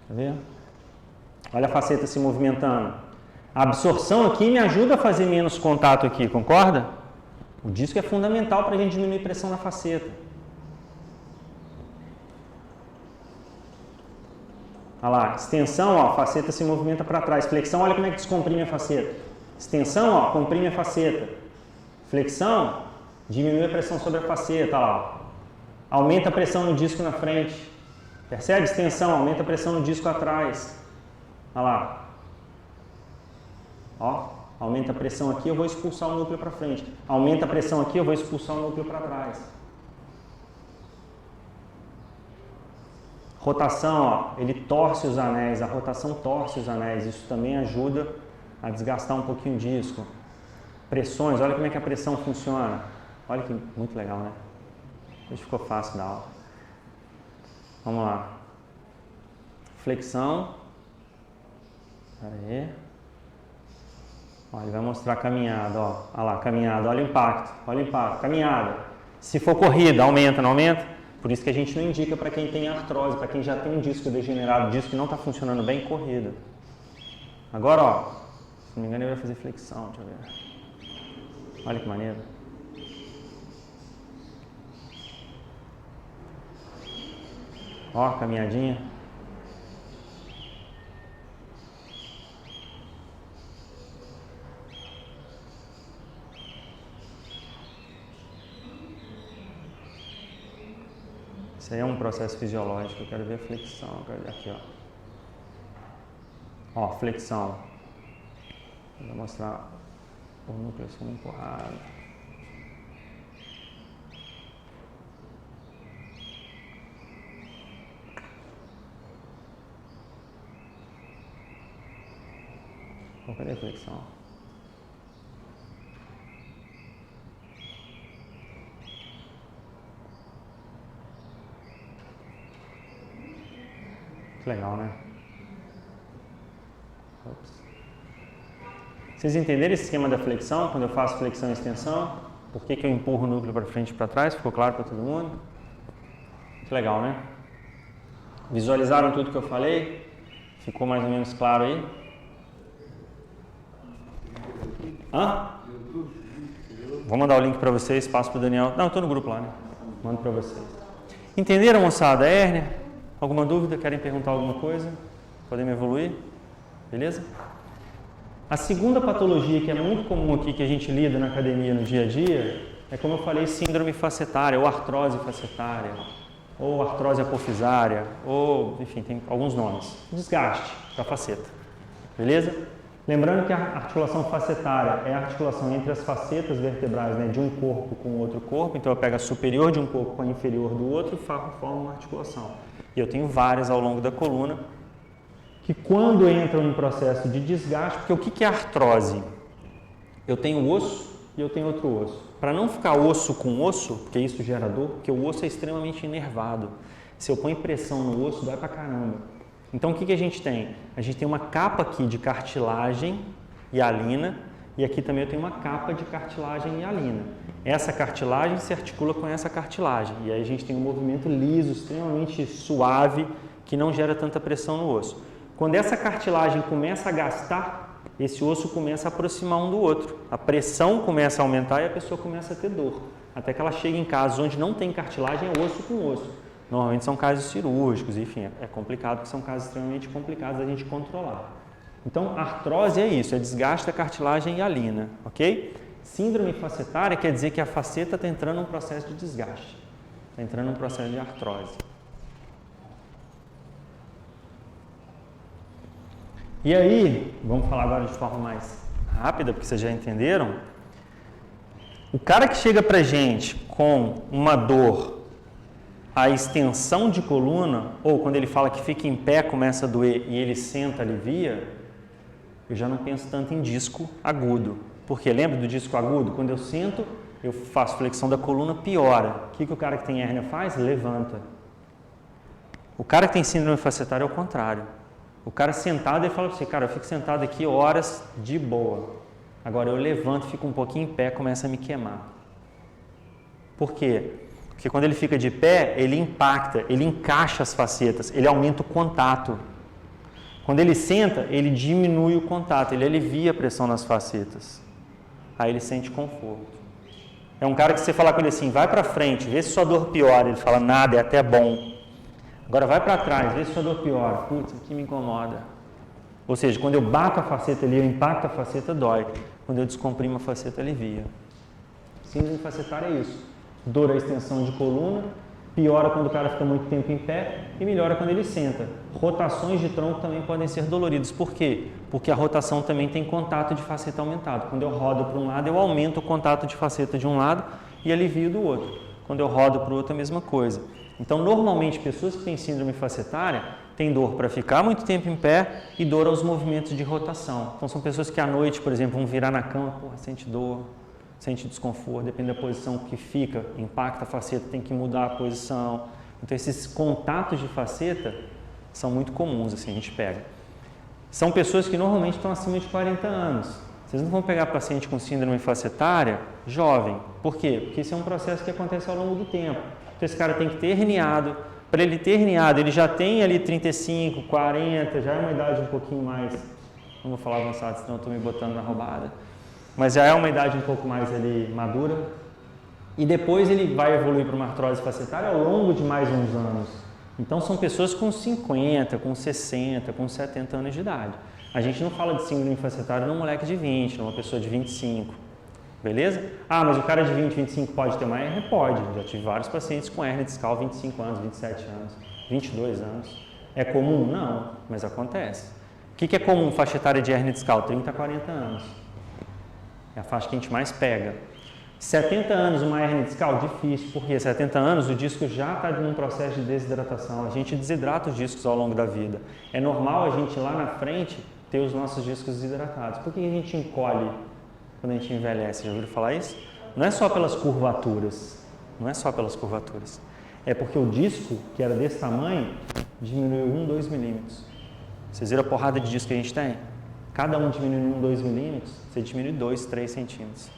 Quer ver? Olha a faceta se movimentando. A absorção aqui me ajuda a fazer menos contato aqui, concorda? O disco é fundamental para a gente diminuir a pressão na faceta. Olha lá, extensão, ó, a faceta se movimenta para trás. Flexão, olha como é que descomprime a faceta. Extensão, ó, comprime a faceta. Flexão, diminui a pressão sobre a faceta, olha lá. Aumenta a pressão no disco na frente. Percebe? Extensão, aumenta a pressão no disco atrás. Olha lá. Ó. Aumenta a pressão aqui, eu vou expulsar o núcleo para frente. Aumenta a pressão aqui, eu vou expulsar o núcleo para trás. Rotação, ó, ele torce os anéis, a rotação torce os anéis. Isso também ajuda a desgastar um pouquinho o disco. Pressões, olha como é que a pressão funciona. Olha que muito legal, né? Hoje ficou fácil da aula. Vamos lá. Flexão. Pera aí. Ó, ele vai mostrar a caminhada, ó. Olha lá, caminhada, olha o impacto, caminhada. Se for corrida, aumenta, não aumenta? Por isso que a gente não indica para quem tem artrose, para quem já tem um disco degenerado, disco que não está funcionando bem, corrida. Agora, ó, se não me engano ele vai fazer flexão, deixa eu ver. Olha que maneiro. Ó, caminhadinha. Isso aí é um processo fisiológico, eu quero ver a flexão, eu quero ver aqui, ó. Ó, flexão. Vou mostrar o núcleo sendo empurrado. Cadê a flexão? Que legal, né? Ops. Vocês entenderam esse esquema da flexão? Quando eu faço flexão e extensão? Por que eu empurro o núcleo para frente e para trás? Ficou claro para todo mundo? Que legal, né? Visualizaram tudo que eu falei? Ficou mais ou menos claro aí? Hã? Vou mandar o link para vocês, passo para o Daniel. Não, estou no grupo lá, né? Mando para vocês. Entenderam, moçada? Hérnia? Alguma dúvida? Querem perguntar alguma coisa? Podemos evoluir? Beleza? A segunda patologia que é muito comum aqui, que a gente lida na academia no dia a dia, é como eu falei, síndrome facetária, ou artrose facetária, ou artrose apofisária, ou, enfim, tem alguns nomes. Desgaste da faceta. Beleza? Lembrando que a articulação facetária é a articulação entre as facetas vertebrais, né, de um corpo com outro corpo. Então eu pego a superior de um corpo com a inferior do outro e formo uma articulação. E eu tenho várias ao longo da coluna que quando entram em processo de desgaste, porque o que é artrose? Eu tenho osso e eu tenho outro osso. Para não ficar osso com osso, porque isso gera dor, porque o osso é extremamente inervado. Se eu ponho pressão no osso, dói pra caramba. Então, o que a gente tem? A gente tem uma capa aqui de cartilagem e hialina, e aqui também eu tenho uma capa de cartilagem e hialina. Essa cartilagem se articula com essa cartilagem, e aí a gente tem um movimento liso, extremamente suave, que não gera tanta pressão no osso. Quando essa cartilagem começa a gastar, esse osso começa a aproximar um do outro. A pressão começa a aumentar e a pessoa começa a ter dor. Até que ela chega em casos onde não tem cartilagem, é osso com osso. Normalmente são casos cirúrgicos, enfim, é complicado, porque são casos extremamente complicados da gente controlar. Então, artrose é isso, é desgaste da cartilagem hialina, ok? Síndrome facetária quer dizer que a faceta está entrando num processo de desgaste, está entrando num processo de artrose. E aí, vamos falar agora de forma mais rápida, porque vocês já entenderam. O cara que chega pra gente com uma dor, a extensão de coluna, ou quando ele fala que fica em pé, começa a doer e ele senta, alivia, eu já não penso tanto em disco agudo. Porque lembra do disco agudo? Quando eu sento, eu faço flexão da coluna, piora. O que o cara que tem hérnia faz? Levanta. O cara que tem síndrome facetária é o contrário. O cara sentado, ele fala para você, cara, eu fico sentado aqui horas de boa. Agora eu levanto, fico um pouquinho em pé, começa a me queimar. Por quê? Porque quando ele fica de pé, ele impacta, ele encaixa as facetas, ele aumenta o contato. Quando ele senta, ele diminui o contato, ele alivia a pressão nas facetas. Aí ele sente conforto. É um cara que você falar com ele assim, vai para frente, vê se sua dor piora. Ele fala, nada, é até bom. Agora vai para trás, vê se sua dor piora. Putz, aqui me incomoda. Ou seja, quando eu bato a faceta ali, eu impacto a faceta, dói. Quando eu descomprimo a faceta, alivia. Síndrome facetária é isso. Dor à extensão de coluna, piora quando o cara fica muito tempo em pé e melhora quando ele senta. Rotações de tronco também podem ser doloridas. Por quê? Porque a rotação também tem contato de faceta aumentado. Quando eu rodo para um lado, eu aumento o contato de faceta de um lado e alivio do outro. Quando eu rodo para o outro, a mesma coisa. Então, normalmente, pessoas que têm síndrome facetária têm dor para ficar muito tempo em pé e dor aos movimentos de rotação. Então, são pessoas que à noite, por exemplo, vão virar na cama, porra, sente dor, sente desconforto, depende da posição que fica, impacta a faceta, tem que mudar a posição. Então, esses contatos de faceta são muito comuns, assim, a gente pega. São pessoas que normalmente estão acima de 40 anos. Vocês não vão pegar paciente com síndrome facetária jovem. Por quê? Porque isso é um processo que acontece ao longo do tempo. Então, esse cara tem que ter herniado. Para ele ter herniado, ele já tem ali 35, 40, já é uma idade um pouquinho mais, não vou falar avançada, senão eu estou me botando na roubada, mas já é uma idade um pouco mais ali madura. E depois ele vai evoluir para uma artrose facetária ao longo de mais uns anos. Então, são pessoas com 50, com 60, com 70 anos de idade. A gente não fala de síndrome facetária num moleque de 20, numa pessoa de 25, beleza? Ah, mas o cara de 20, 25 pode ter uma hernia? Pode. Já tive vários pacientes com hernia discal 25 anos, 27 anos, 22 anos. É comum? Não, mas acontece. O que é comum faixa etária de hernia discal? 30 a 40 anos. É a faixa que a gente mais pega. 70 anos uma hernia discal? Difícil, porque 70 anos o disco já está num processo de desidratação. A gente desidrata os discos ao longo da vida. É normal a gente lá na frente ter os nossos discos desidratados. Por que a gente encolhe quando a gente envelhece? Já ouviram falar isso? Não é só pelas curvaturas. Não é só pelas curvaturas. É porque o disco, que era desse tamanho, diminuiu 1, 2 milímetros. Vocês viram a porrada de disco que a gente tem? Cada um diminui 1, 2 milímetros, você diminui 2, 3 centímetros.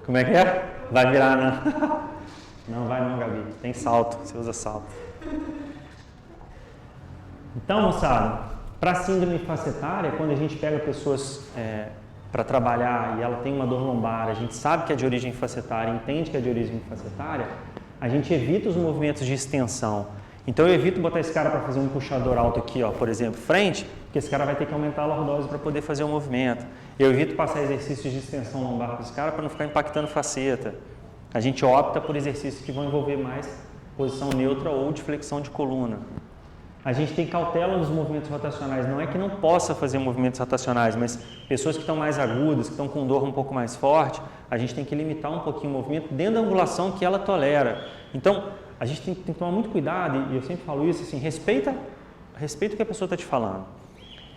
Como é que é? Vai virar, não? Não vai não, Gabi. Tem salto, você usa salto. Então, moçada, para síndrome facetária, quando a gente pega pessoas para trabalhar e ela tem uma dor lombar, a gente sabe que é de origem facetária, entende que é de origem facetária, a gente evita os movimentos de extensão. Então eu evito botar esse cara para fazer um puxador alto aqui, ó, por exemplo, frente, porque esse cara vai ter que aumentar a lordose para poder fazer o movimento. Eu evito passar exercícios de extensão lombar para esse cara para não ficar impactando faceta. A gente opta por exercícios que vão envolver mais posição neutra ou de flexão de coluna. A gente tem cautela nos movimentos rotacionais. Não é que não possa fazer movimentos rotacionais, mas pessoas que estão mais agudas, que estão com dor um pouco mais forte, a gente tem que limitar um pouquinho o movimento dentro da angulação que ela tolera. Então, a gente tem que tomar muito cuidado, e eu sempre falo isso, assim, respeita o que a pessoa está te falando.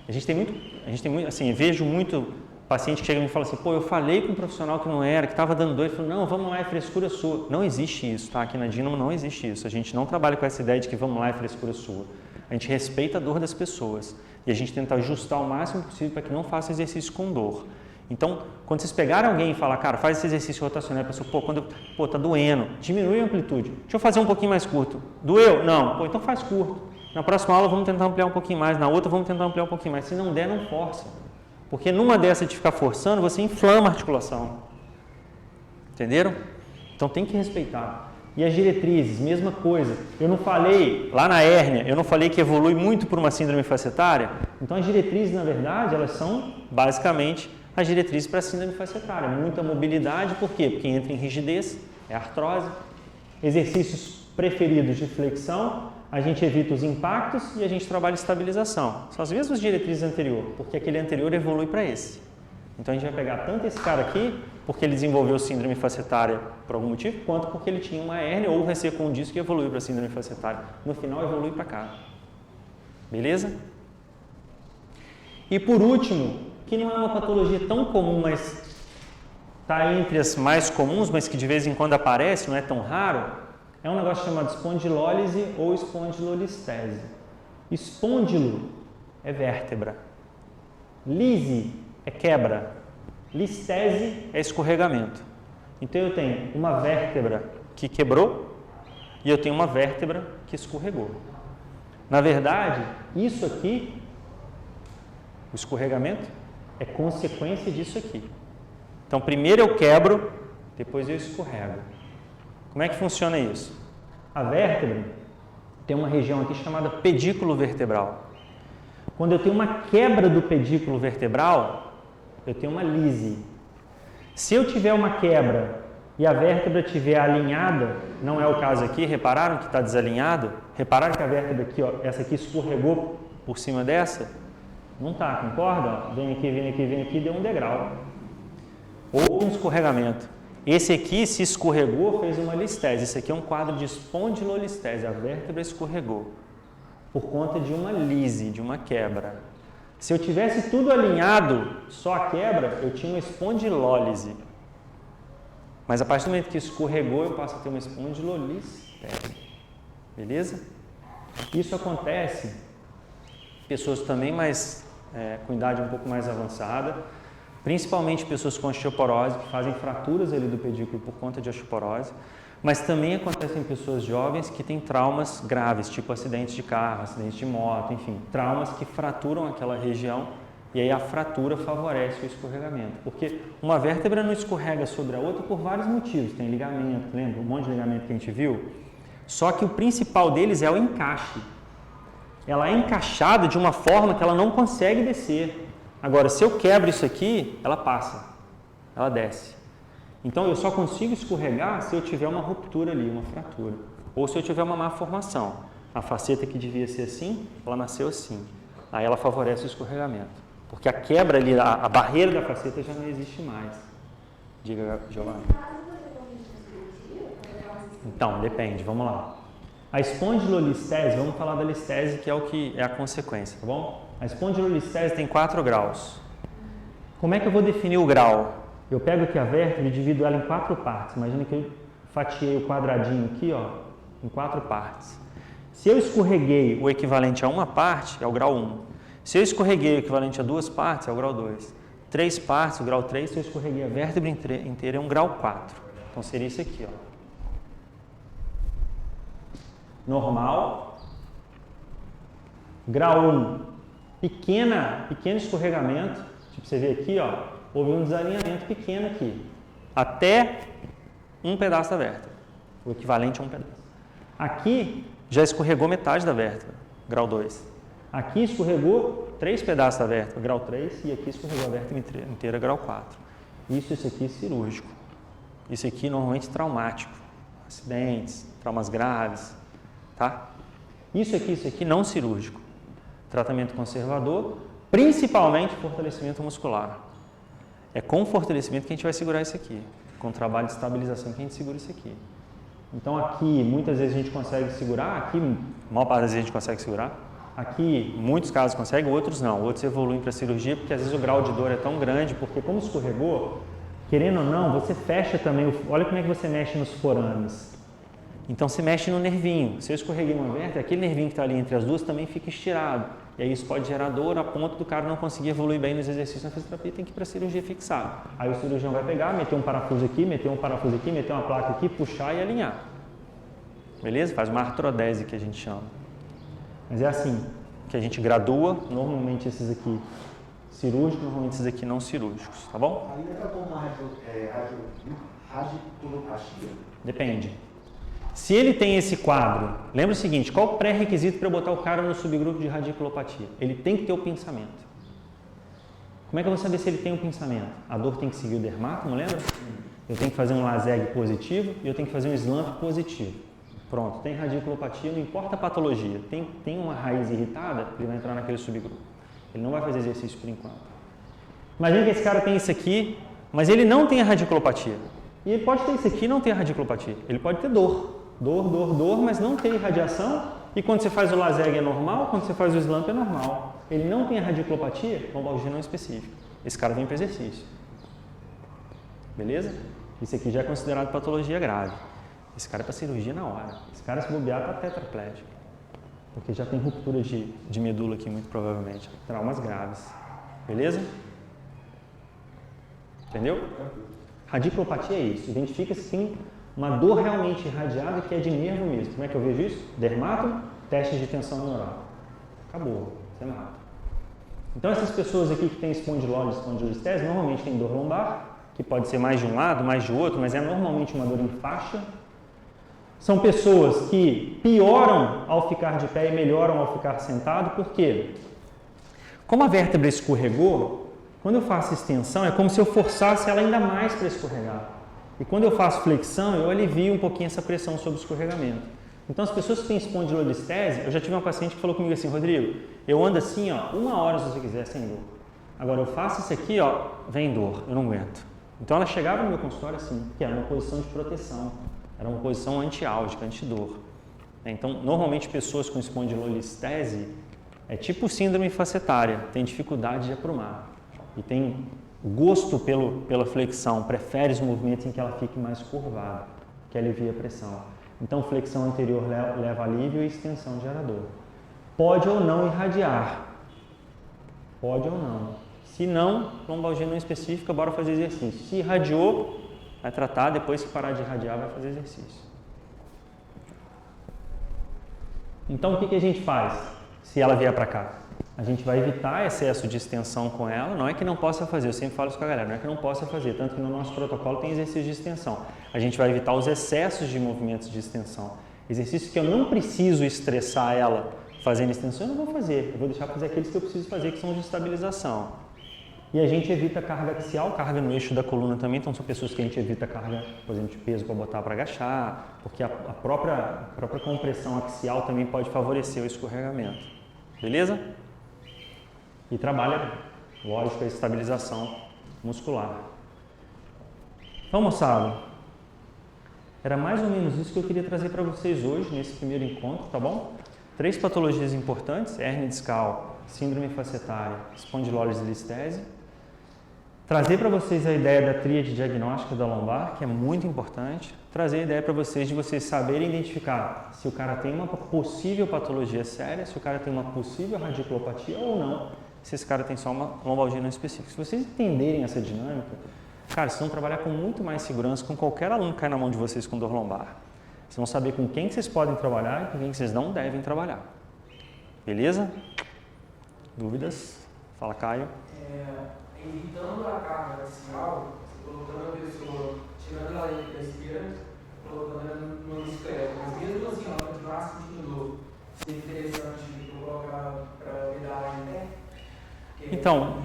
A gente tem muito, assim, eu vejo muito paciente que chega e me fala assim, pô, eu falei com um profissional que não era, que estava dando dor, ele falou, não, vamos lá, é frescura sua. Não existe isso, tá? Aqui na Dynamo não existe isso. A gente não trabalha com essa ideia de que vamos lá, é frescura sua. A gente respeita a dor das pessoas e a gente tenta ajustar o máximo possível para que não faça exercício com dor. Então, quando vocês pegarem alguém e falar, cara, faz esse exercício rotacional, a pessoa, pô, tá doendo, diminui a amplitude. Deixa eu fazer um pouquinho mais curto. Doeu? Não. Pô, então faz curto. Na próxima aula vamos tentar ampliar um pouquinho mais, na outra vamos tentar ampliar um pouquinho mais. Se não der, não força. Porque numa dessa de ficar forçando, você inflama a articulação. Entenderam? Então tem que respeitar. E as diretrizes, mesma coisa. Eu não falei, lá na hérnia, eu não falei que evolui muito por uma síndrome facetária. Então as diretrizes, na verdade, elas são basicamente as diretrizes para a síndrome facetária. Muita mobilidade, por quê? Porque entra em rigidez, é artrose. Exercícios preferidos de flexão, a gente evita os impactos e a gente trabalha estabilização. São as mesmas diretrizes anteriores, porque aquele anterior evolui para esse. Então a gente vai pegar tanto esse cara aqui, porque ele desenvolveu síndrome facetária por algum motivo, quanto porque ele tinha uma hérnia ou ressecou um disco e evoluiu para síndrome facetária. No final evolui para cá. Beleza? E por último, que não é uma patologia tão comum, mas está entre as mais comuns, mas que de vez em quando aparece, não é tão raro, é um negócio chamado espondilólise ou espondilolistese. Espôndilo é vértebra. Lise é quebra. Listese é escorregamento. Então eu tenho uma vértebra que quebrou e eu tenho uma vértebra que escorregou. Na verdade, isso aqui, o escorregamento, é consequência disso aqui. Então primeiro eu quebro, depois eu escorrego. Como é que funciona isso? A vértebra tem uma região aqui chamada pedículo vertebral. Quando eu tenho uma quebra do pedículo vertebral, eu tenho uma lise. Se eu tiver uma quebra e a vértebra estiver alinhada, não é o caso aqui, repararam que está desalinhado? Repararam que a vértebra aqui, ó, essa aqui escorregou por cima dessa? Não está, concorda? Vem aqui, vem aqui, vem aqui, deu um degrau. Ou um escorregamento. Esse aqui se escorregou, fez uma listese. Esse aqui é um quadro de espondilolistese, a vértebra escorregou por conta de uma lise, de uma quebra. Se eu tivesse tudo alinhado, só a quebra, eu tinha uma espondilólise. Mas a partir do momento que escorregou, eu passo a ter uma espondilolistese. Beleza? Isso acontece pessoas também com idade um pouco mais avançada, principalmente pessoas com osteoporose, que fazem fraturas ali do pedículo por conta de osteoporose, mas também acontece em pessoas jovens que têm traumas graves, tipo acidentes de carro, acidentes de moto, enfim, traumas que fraturam aquela região e aí a fratura favorece o escorregamento, porque uma vértebra não escorrega sobre a outra por vários motivos, tem ligamento, lembra? Um monte de ligamento que a gente viu, só que o principal deles é o encaixe. Ela é encaixada de uma forma que ela não consegue descer. Agora, se eu quebro isso aqui, ela passa, ela desce. Então, eu só consigo escorregar se eu tiver uma ruptura ali, uma fratura. Ou se eu tiver uma má formação. A faceta que devia ser assim, ela nasceu assim. Aí ela favorece o escorregamento. Porque a quebra ali, a barreira da faceta já não existe mais. Diga, Giovanni. Então, depende, vamos lá. A espondilolistese, vamos falar da listese, que é o que é a consequência, tá bom? A espondilolistese tem 4 graus. Como é que eu vou definir o grau? Eu pego aqui a vértebra e divido ela em 4 partes. Imagina que eu fatiei o quadradinho aqui, ó, em 4 partes. Se eu escorreguei o equivalente a uma parte, é o grau 1. Se eu escorreguei o equivalente a 2 partes, é o grau 2. 3 partes, o grau 3. Se eu escorreguei a vértebra inteira, é um grau 4. Então, seria isso aqui, ó. Normal. Grau 1, pequeno escorregamento. Tipo, você vê aqui, ó, houve um desalinhamento pequeno aqui. Até um pedaço da vértebra. O equivalente a um pedaço. Aqui, já escorregou metade da vértebra. Grau 2. Aqui escorregou 3 pedaços da vértebra. Grau 3. E aqui escorregou a vértebra inteira. Grau 4. Isso aqui é cirúrgico. Isso aqui normalmente traumático. Acidentes, traumas graves. Tá? Isso aqui não cirúrgico. Tratamento conservador, principalmente fortalecimento muscular. É com fortalecimento que a gente vai segurar isso aqui. Com trabalho de estabilização que a gente segura isso aqui. Então aqui, muitas vezes a gente consegue segurar, aqui, a maior parte das vezes a gente consegue segurar. Aqui, muitos casos conseguem, outros não. Outros evoluem para cirurgia porque às vezes o grau de dor é tão grande, porque como escorregou, querendo ou não, você fecha também, olha como é que você mexe nos forames. Então, você mexe no nervinho. Se eu escorreguei uma vértebra, aquele nervinho que está ali entre as duas também fica estirado. E aí isso pode gerar dor a ponto do cara não conseguir evoluir bem nos exercícios na fisioterapia, tem que ir para a cirurgia fixar. Aí o cirurgião vai pegar, meter um parafuso aqui, meter uma placa aqui, puxar e alinhar. Beleza? Faz uma artrodese que a gente chama. Mas é assim que a gente gradua, normalmente esses aqui cirúrgicos, normalmente esses aqui não cirúrgicos, tá bom? Aí entra como uma radiculoplastia? Depende. Se ele tem esse quadro, lembra o seguinte, qual o pré-requisito para eu botar o cara no subgrupo de radiculopatia? Ele tem que ter o pinçamento. Como é que eu vou saber se ele tem o pinçamento? A dor tem que seguir o dermato, não lembra? Eu tenho que fazer um LASEG positivo e eu tenho que fazer um SLAMP positivo. Pronto, tem radiculopatia, não importa a patologia. Tem uma raiz irritada, ele vai entrar naquele subgrupo. Ele não vai fazer exercício por enquanto. Imagina que esse cara tem isso aqui, mas ele não tem a radiculopatia. E ele pode ter isso aqui e não ter a radiculopatia. Ele pode ter dor, mas não ter irradiação. E quando você faz o LASEG é normal, quando você faz o SLAMP é normal. Ele não tem a radiculopatia, lombalgia não específica. Esse cara vem para exercício. Beleza? Isso aqui já é considerado patologia grave. Esse cara é para cirurgia na hora. Esse cara, se bobear, está tetraplégico. Porque já tem ruptura de medula aqui, muito provavelmente. Traumas graves. Beleza? Entendeu? Radiculopatia é isso. Identifica se tem uma dor realmente irradiada que é de nervo mesmo. Como é que eu vejo isso? Dermato, testes de tensão neural. Acabou. Você mata. Então, essas pessoas aqui que têm espondilose, espondilolistese, normalmente tem dor lombar, que pode ser mais de um lado, mais de outro, mas é normalmente uma dor em faixa. São pessoas que pioram ao ficar de pé e melhoram ao ficar sentado, por quê? Como a vértebra escorregou, quando eu faço extensão é como se eu forçasse ela ainda mais para escorregar. E quando eu faço flexão, eu alivio um pouquinho essa pressão sobre o escorregamento. Então, as pessoas que têm espondilolistese, eu já tive uma paciente que falou comigo assim, Rodrigo, eu ando assim, ó, 1 hora se você quiser, sem dor. Agora, eu faço isso aqui, ó, vem dor, eu não aguento. Então, ela chegava no meu consultório assim, que era uma posição de proteção. Era uma posição antiálgica, antidor. Então, normalmente, pessoas com espondilolistese é tipo síndrome facetária, tem dificuldade de aprumar. E tem gosto pela flexão, prefere os movimentos em que ela fique mais curvada, que alivia a pressão. Então, flexão anterior leva alívio e extensão gera dor. Pode ou não irradiar. Pode ou não. Se não, lombalgia não específica, bora fazer exercício. Se irradiou, vai tratar, depois que parar de irradiar, vai fazer exercício. Então, o que a gente faz se ela vier para cá? A gente vai evitar excesso de extensão com ela, não é que não possa fazer, eu sempre falo isso com a galera, não é que não possa fazer, tanto que no nosso protocolo tem exercício de extensão. A gente vai evitar os excessos de movimentos de extensão. Exercícios que eu não preciso estressar ela fazendo extensão, eu não vou fazer, eu vou deixar fazer aqueles que eu preciso fazer, que são de estabilização. E a gente evita carga axial, carga no eixo da coluna também, então são pessoas que a gente evita carga, por exemplo, de peso para botar para agachar, porque a própria compressão axial também pode favorecer o escorregamento. Beleza? E trabalha, lógico, a estabilização muscular. Então, moçada, era mais ou menos isso que eu queria trazer para vocês hoje, nesse primeiro encontro, tá bom? 3 patologias importantes: hérnia discal, síndrome facetária, espondilólise e listese. Trazer para vocês a ideia da tríade diagnóstica da lombar, que é muito importante. Trazer a ideia para vocês de vocês saberem identificar se o cara tem uma possível patologia séria, se o cara tem uma possível radiculopatia ou não, se esse cara tem só uma lombalgia não específica. Se vocês entenderem essa dinâmica, cara, vocês vão trabalhar com muito mais segurança com qualquer aluno que cai na mão de vocês com dor lombar. Vocês vão saber com quem vocês podem trabalhar e com quem vocês não devem trabalhar. Beleza? Dúvidas? Fala, Caio. Evitando a carga axial, colocando a pessoa, tirando ela da esquerda, colocando ela no bicicleta. Mas mesmo assim, ela continuar sentindo dor. Seria interessante colocar para pedalar em pé? Então,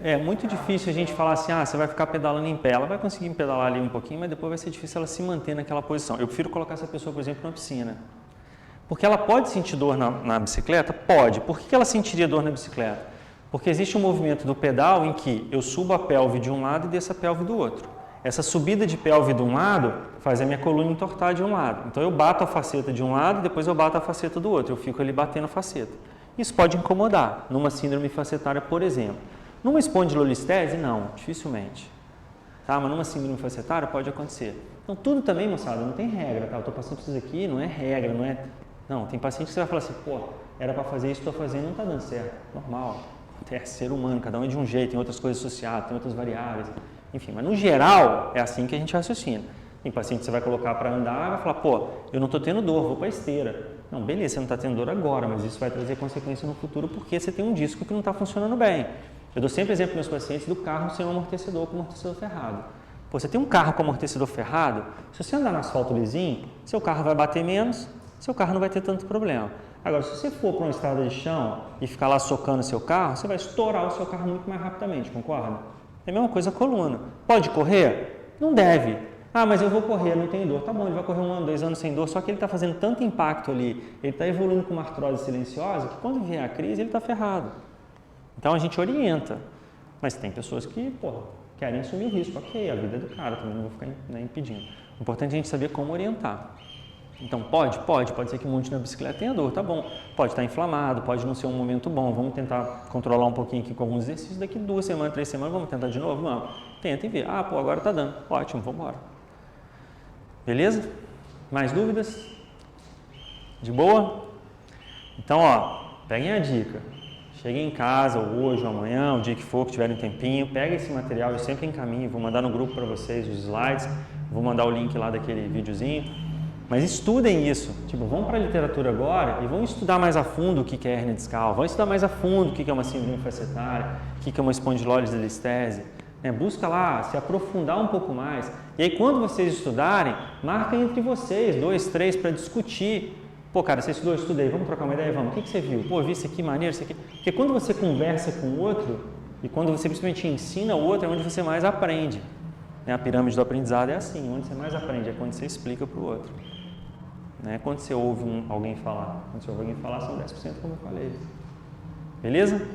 é muito difícil a gente falar assim, você vai ficar pedalando em pé. Ela vai conseguir pedalar ali um pouquinho, mas depois vai ser difícil ela se manter naquela posição. Eu prefiro colocar essa pessoa, por exemplo, na piscina. Porque ela pode sentir dor na bicicleta? Pode. Por que ela sentiria dor na bicicleta? Porque existe um movimento do pedal em que eu subo a pelve de um lado e desço a pelve do outro. Essa subida de pelve de um lado faz a minha coluna entortar de um lado. Então eu bato a faceta de um lado e depois eu bato a faceta do outro. Eu fico ali batendo a faceta. Isso pode incomodar numa síndrome facetária, por exemplo. Numa espondilolistese, não, dificilmente. Tá? Mas numa síndrome facetária pode acontecer. Então tudo também, moçada, não tem regra. Tá? Eu estou passando por isso aqui, não é regra, não é... Não, tem paciente que você vai falar assim, era para fazer isso, estou fazendo, não está dando certo. Normal. É ser humano, cada um é de um jeito, tem outras coisas associadas, tem outras variáveis, enfim, mas no geral é assim que a gente raciocina. Tem paciente que você vai colocar para andar e vai falar, eu não estou tendo dor, vou para a esteira. Não, beleza, você não está tendo dor agora, mas isso vai trazer consequência no futuro porque você tem um disco que não está funcionando bem. Eu dou sempre exemplo para meus pacientes do carro sem um amortecedor com amortecedor ferrado. Você tem um carro com amortecedor ferrado, se você andar no asfalto lisinho, seu carro vai bater menos, seu carro não vai ter tanto problema. Agora, se você for para uma estrada de chão e ficar lá socando seu carro, você vai estourar o seu carro muito mais rapidamente, concorda? É a mesma coisa a coluna. Pode correr? Não deve. Mas eu vou correr, não tenho dor. Tá bom, ele vai correr 1 ano, 2 anos sem dor, só que ele está fazendo tanto impacto ali, ele está evoluindo com uma artrose silenciosa, que quando vier a crise, ele está ferrado. Então, a gente orienta. Mas tem pessoas que, querem assumir o risco. Ok, a vida é do cara, também não vou ficar impedindo. O importante é a gente saber como orientar. Então, pode ser que monte na bicicleta tenha dor, tá bom. Pode estar inflamado, pode não ser um momento bom. Vamos tentar controlar um pouquinho aqui com alguns exercícios. Daqui 2 semanas, 3 semanas, vamos tentar de novo? Vamos. Tenta e vê. Agora tá dando. Ótimo, vamos embora. Beleza? Mais dúvidas? De boa? Então, peguem a dica. Cheguem em casa, ou hoje, ou amanhã, o dia que for, que tiverem um tempinho, pega esse material, eu sempre encaminho, vou mandar no grupo para vocês os slides, vou mandar o link lá daquele videozinho. Mas estudem isso, vão para a literatura agora e vão estudar mais a fundo o que é hérnia discal, vão estudar mais a fundo o que é uma síndrome facetária, o que é uma espondilólise e listese. Busca lá se aprofundar um pouco mais. E aí quando vocês estudarem, marca entre vocês, 2, 3, para discutir. Cara, você estudou, eu estudei, vamos trocar uma ideia, vamos. O que você viu? Eu vi isso aqui, maneiro, isso aqui. Porque quando você conversa com o outro e quando você principalmente ensina o outro, é onde você mais aprende. A pirâmide do aprendizado é assim, onde você mais aprende é quando você explica para o outro. Quando você ouve alguém falar. Quando você ouve alguém falar, são 10%, como eu falei. Beleza?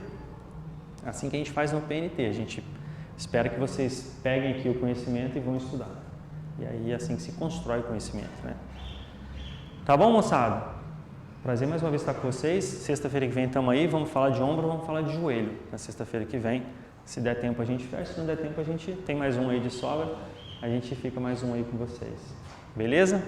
Assim que a gente faz no PNT. A gente espera que vocês peguem aqui o conhecimento e vão estudar. E aí é assim que se constrói o conhecimento. Tá bom, moçada? Prazer mais uma vez estar com vocês. Sexta-feira que vem estamos aí. Vamos falar de ombro, vamos falar de joelho. Na sexta-feira que vem. Se der tempo a gente fecha. Se não der tempo a gente tem mais um aí de sobra. A gente fica mais um aí com vocês. Beleza?